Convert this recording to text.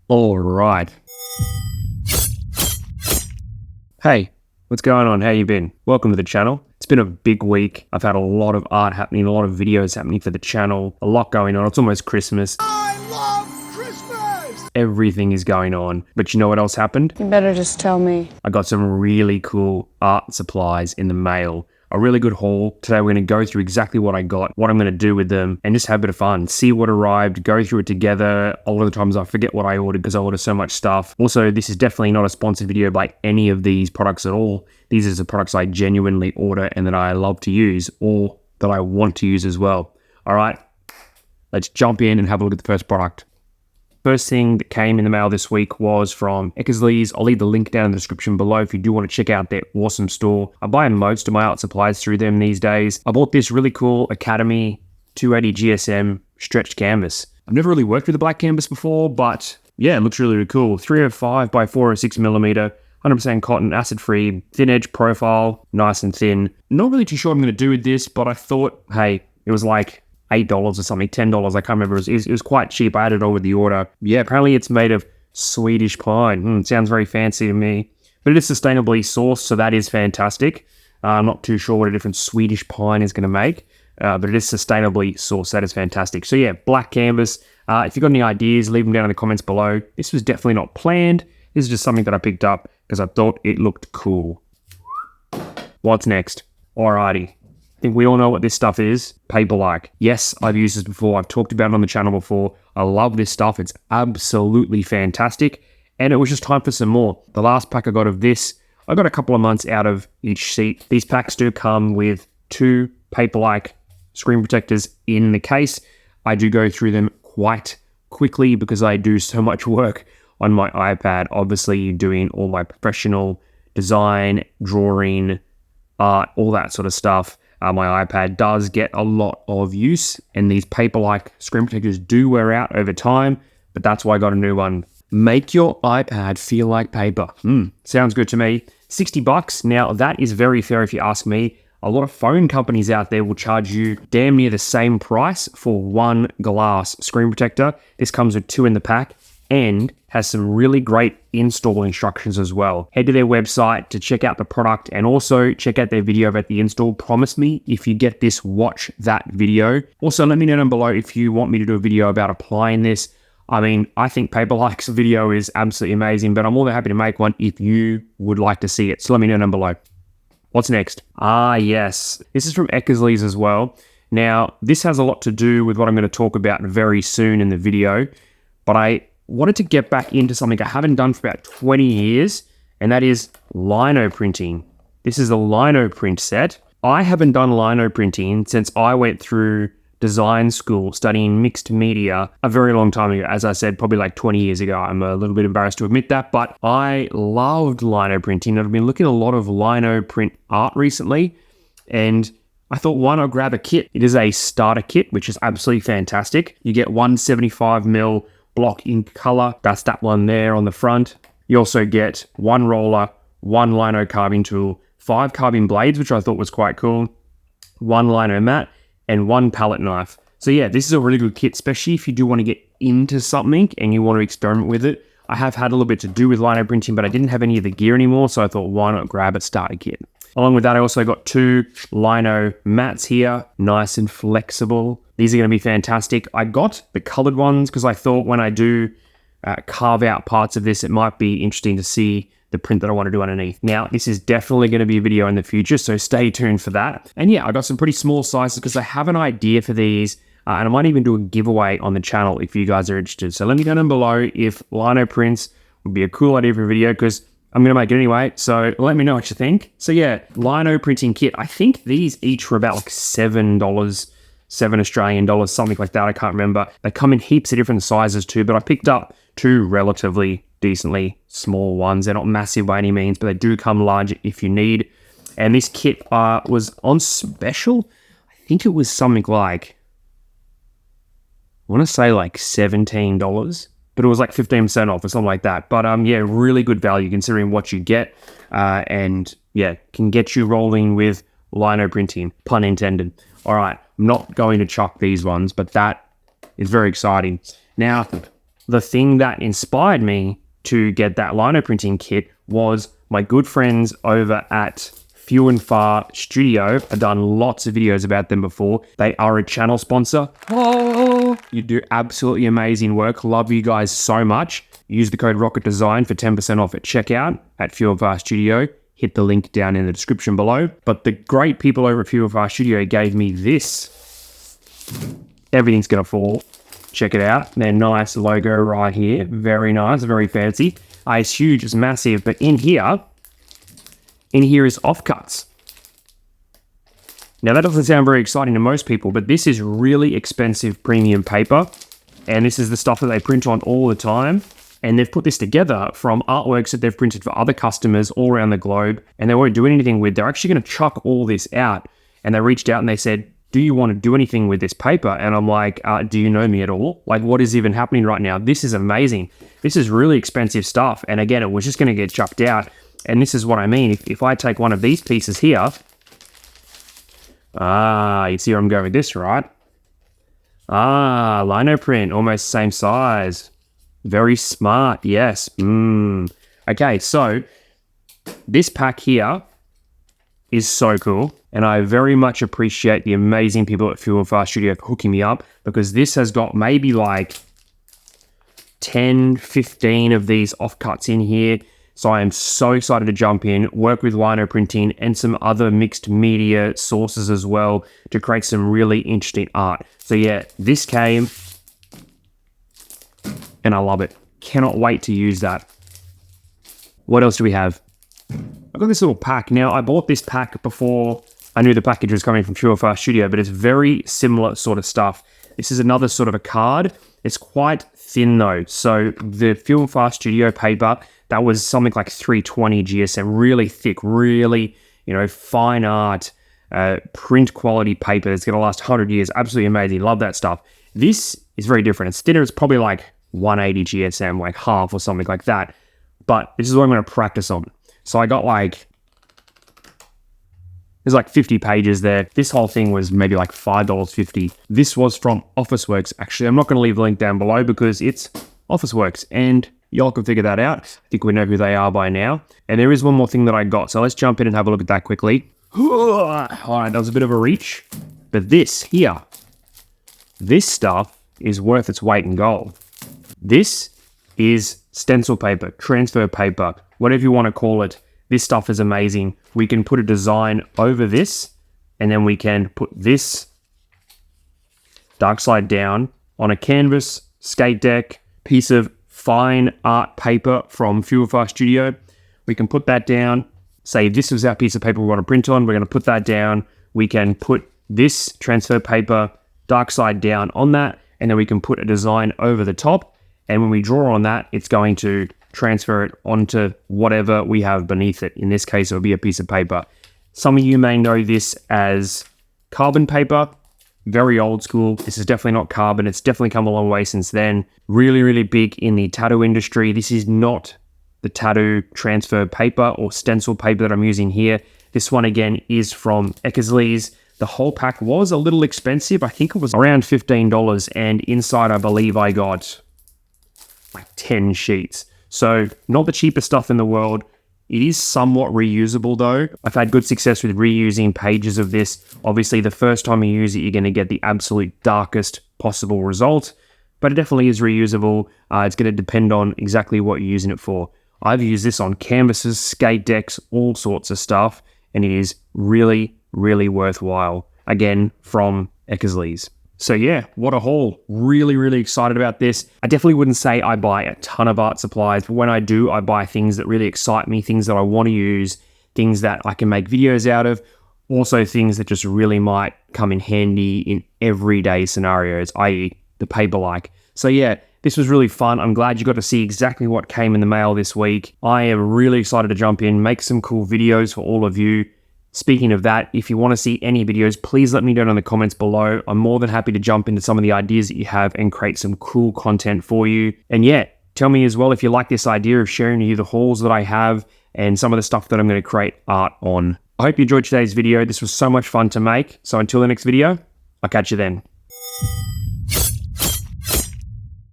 All right. Hey, what's going on? How you been? Welcome to the channel. It's been a big week. I've had a lot of art happening, a lot of videos happening for the channel, a lot going on. It's almost Christmas. I love Christmas! Everything is going on. But you know what else happened? You better just tell me. I got some really cool art supplies in the mail. A really good haul. Today we're going to go through exactly what I got, what I'm going to do with them, and just have a bit of fun. See what arrived, go through it together. A lot of the times I forget what I ordered because I order so much stuff. Also, this is definitely not a sponsored video by any of these products at all. These are the products I genuinely order and that I love to use, or that I want to use as well. All right, let's jump in and have a look at the first product. First thing that came in the mail this week was from Eckersley's. I'll leave the link down in the description below if you do want to check out their awesome store. I buy most of my art supplies through them these days. I bought this really cool Academy 280 GSM stretched canvas. I've never really worked with a black canvas before, but yeah, it looks really, really cool. 305 by 406 millimeter, 100% cotton, acid-free, thin edge profile, nice and thin. Not really too sure what I'm going to do with this, but I thought, hey, it was like $8 or something, $10, I can't remember. It was quite cheap. I added it over the order. Yeah, apparently it's made of Swedish pine. Sounds very fancy to me. But it is sustainably sourced, so that is fantastic. I'm not too sure what a different Swedish pine is going to make, but it is sustainably sourced. That is fantastic. So yeah, black canvas. If you've got any ideas, leave them down in the comments below. This was definitely not planned. This is just something that I picked up because I thought it looked cool. What's next? Alrighty. I think we all know what this stuff is. Paper-like. Yes, I've used this before. I've talked about it on the channel before. I love this stuff. It's absolutely fantastic. And it was just time for some more. The last pack I got of this, I got a couple of months out of each sheet. These packs do come with 2 paper-like screen protectors in the case. I do go through them quite quickly because I do so much work on my iPad. Obviously, doing all my professional design, drawing, art, all that sort of stuff. My iPad does get a lot of use, and these paper-like screen protectors do wear out over time, but that's why I got a new one. Make your iPad feel like paper. Sounds good to me. $60. Now, that is very fair if you ask me. A lot of phone companies out there will charge you damn near the same price for one glass screen protector. This comes with 2 in the pack and has some really great install instructions as well. Head to their website to check out the product and also check out their video about the install. Promise me, if you get this, watch that video. Also, let me know down below if you want me to do a video about applying this. I mean, I think Paperlike's video is absolutely amazing, but I'm more than happy to make one if you would like to see it. So let me know down below. What's next? Yes. This is from Eckersley's as well. Now, this has a lot to do with what I'm going to talk about very soon in the video, but I wanted to get back into something I haven't done for about 20 years, and that is lino printing. This is a lino print set. I haven't done lino printing since I went through design school studying mixed media a very long time ago. As I said, probably like 20 years ago. I'm a little bit embarrassed to admit that, but I loved lino printing. I've been looking at a lot of lino print art recently, and I thought, why not grab a kit? It is a starter kit, which is absolutely fantastic. You get 175mm block in color. That's that one there on the front. You also get 1 roller, 1 lino carving tool, 5 carving blades, which I thought was quite cool, 1 lino mat, and 1 palette knife. So yeah, this is a really good kit, especially if you do want to get into something and you want to experiment with it. I have had a little bit to do with lino printing, but I didn't have any of the gear anymore, so I thought, why not grab a starter kit? Along with that, I also got 2 lino mats here, nice and flexible. These are going to be fantastic. I got the colored ones because I thought when I do carve out parts of this, it might be interesting to see the print that I want to do underneath. Now, this is definitely going to be a video in the future, so stay tuned for that. And yeah, I got some pretty small sizes because I have an idea for these, and I might even do a giveaway on the channel if you guys are interested. So let me know down below if lino prints would be a cool idea for a video, because I'm going to make it anyway, so let me know what you think. So yeah, lino printing kit. I think these each were about like $7, 7 Australian dollars, something like that. I can't remember. They come in heaps of different sizes too, but I picked up 2 relatively decently small ones. They're not massive by any means, but they do come large if you need. And this kit was on special. I think it was something like, I want to say like $17, but it was like 15% off or something like that. But yeah, really good value considering what you get, and yeah, can get you rolling with lino printing, pun intended. All right, I'm not going to chuck these ones, but that is very exciting. Now, the thing that inspired me to get that lino printing kit was my good friends over at Few and Far Studio. I've done lots of videos about them before. They are a channel sponsor. Oh, you do absolutely amazing work. Love you guys so much. Use the code ROCKETDESIGN for 10% off at checkout at Few and Far Studio. Hit the link down in the description below. But the great people over at Few and Far Studio gave me this. Everything's gonna fall. Check it out. Their nice logo right here. Very nice, very fancy. It's huge, it's massive, but in here is offcuts. Now that doesn't sound very exciting to most people, but this is really expensive premium paper. And this is the stuff that they print on all the time. And they've put this together from artworks that they've printed for other customers all around the globe. And they won't do anything with. They're actually gonna chuck all this out. And they reached out and they said, do you want to do anything with this paper? And I'm like, do you know me at all? Like, what is even happening right now? This is amazing. This is really expensive stuff. And again, it was just going to get chucked out. And this is what I mean. If I take one of these pieces here, you see where I'm going with this, right? Lino print, almost same size. Very smart, yes. Okay, so this pack here is so cool. And I very much appreciate the amazing people at Few and Far Studio for hooking me up, because this has got maybe like 10, 15 of these offcuts in here. So I am so excited to jump in, work with lino printing and some other mixed media sources as well to create some really interesting art. So yeah, this came and I love it. Cannot wait to use that. What else do we have? I've got this little pack. Now, I bought this pack before I knew the package was coming from Few and Far Studio, but it's very similar sort of stuff. This is another sort of a card. It's quite thin though. So the Few and Far Studio paper, that was something like 320 GSM, really thick, really, fine art, print quality paper that's gonna last 100 years. Absolutely amazing, love that stuff. This is very different. It's thinner, it's probably like 180 GSM, like half or something like that. But this is what I'm gonna practice on. So I got there's like 50 pages there. This whole thing was maybe like $5.50. This was from Officeworks. Actually, I'm not going to leave the link down below because it's Officeworks and y'all can figure that out. I think we know who they are by now. And there is one more thing that I got. So let's jump in and have a look at that quickly. All right, that was a bit of a reach. But this here, this stuff is worth its weight in gold. This is stencil paper, transfer paper, whatever you want to call it. This stuff is amazing. We can put a design over this, and then we can put this dark side down on a canvas, skate deck, piece of fine art paper from Few and Far Studio. We can put that down. Say this is our piece of paper we want to print on. We're going to put that down. We can put this transfer paper dark side down on that, and then we can put a design over the top. And when we draw on that, it's going to transfer it onto whatever we have beneath it. In this case, it'll be a piece of paper. Some of you may know this as carbon paper. Very old school. This is definitely not carbon. It's definitely come a long way since then. Really, really big in the tattoo industry. This is not the tattoo transfer paper or stencil paper that I'm using here. This one, again, is from Eckersley's. The whole pack was a little expensive. I think it was around $15. And inside, I believe I got like 10 sheets. So not the cheapest stuff in the world. It is somewhat reusable though. I've had good success with reusing pages of this. Obviously, the first time you use it, you're going to get the absolute darkest possible result, but it definitely is reusable. It's going to depend on exactly what you're using it for. I've used this on canvases, skate decks, all sorts of stuff, and it is really, really worthwhile. Again, from Eckersley's. So yeah, what a haul. Really, really excited about this. I definitely wouldn't say I buy a ton of art supplies, but when I do, I buy things that really excite me, things that I want to use, things that I can make videos out of, also things that just really might come in handy in everyday scenarios, i.e. the paper-like. So yeah, this was really fun. I'm glad you got to see exactly what came in the mail this week. I am really excited to jump in, make some cool videos for all of you. Speaking of that, if you want to see any videos, please let me know in the comments below. I'm more than happy to jump into some of the ideas that you have and create some cool content for you. And yeah, tell me as well if you like this idea of sharing with you the hauls that I have and some of the stuff that I'm going to create art on. I hope you enjoyed today's video. This was so much fun to make. So until the next video, I'll catch you then.